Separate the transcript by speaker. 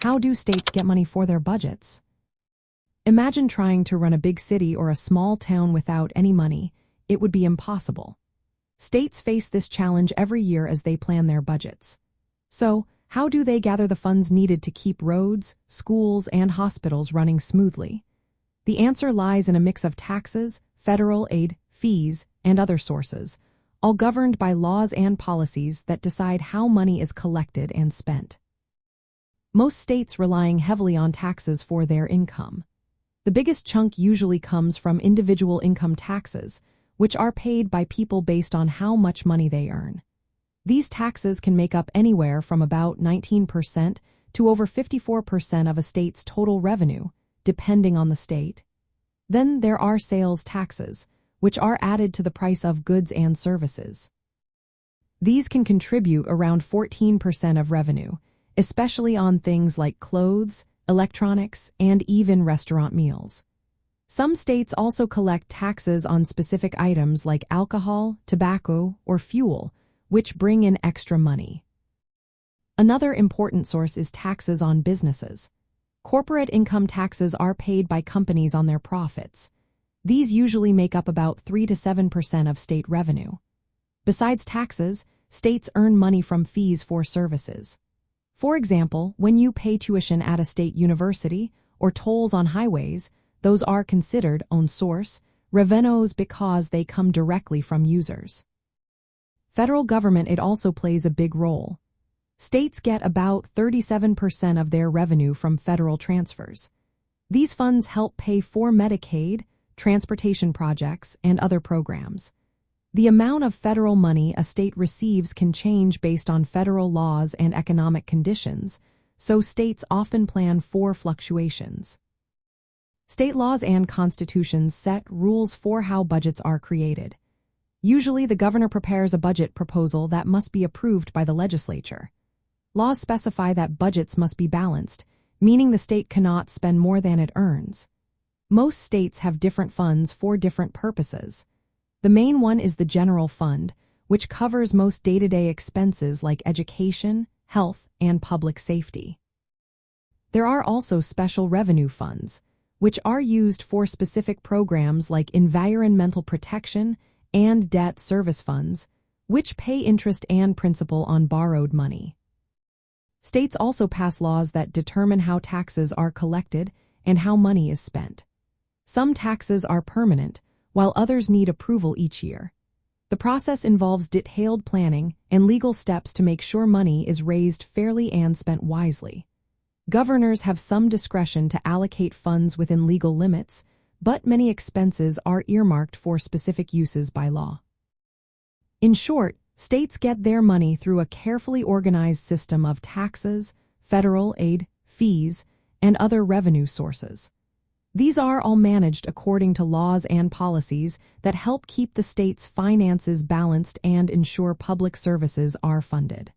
Speaker 1: How do states get money for their budgets? Imagine trying to run a big city or a small town without any money. It would be impossible. States face this challenge every year as they plan their budgets. So, how do they gather the funds needed to keep roads, schools, and hospitals running smoothly? The answer lies in a mix of taxes, federal aid, fees, and other sources, all governed by laws and policies that decide how money is collected and spent. Most states relying heavily on taxes for their income. The biggest chunk usually comes from individual income taxes, which are paid by people based on how much money they earn. These taxes can make up anywhere from about 19% to over 54% of a state's total revenue, depending on the state. Then there are sales taxes, which are added to the price of goods and services. These can contribute around 14% of revenue, especially on things like clothes, electronics, and even restaurant meals. Some states also collect taxes on specific items like alcohol, tobacco, or fuel, which bring in extra money. Another important source is taxes on businesses. Corporate income taxes are paid by companies on their profits. These usually make up about 3 to 7% of state revenue. Besides taxes, states earn money from fees for services. For example, when you pay tuition at a state university or tolls on highways, those are considered own source revenues because they come directly from users. Federal government, it also plays a big role. States get about 37% of their revenue from federal transfers. These funds help pay for Medicaid, transportation projects, and other programs. The amount of federal money a state receives can change based on federal laws and economic conditions, so states often plan for fluctuations. State laws and constitutions set rules for how budgets are created. Usually, the governor prepares a budget proposal that must be approved by the legislature. Laws specify that budgets must be balanced, meaning the state cannot spend more than it earns. Most states have different funds for different purposes. The main one is the general fund, which covers most day-to-day expenses like education, health, and public safety. There are also special revenue funds, which are used for specific programs like environmental protection and debt service funds, which pay interest and principal on borrowed money. States also pass laws that determine how taxes are collected and how money is spent. Some taxes are permanent, while others need approval each year. The process involves detailed planning and legal steps to make sure money is raised fairly and spent wisely. Governors have some discretion to allocate funds within legal limits, but many expenses are earmarked for specific uses by law. In short, states get their money through a carefully organized system of taxes, federal aid, fees, and other revenue sources. These are all managed according to laws and policies that help keep the state's finances balanced and ensure public services are funded.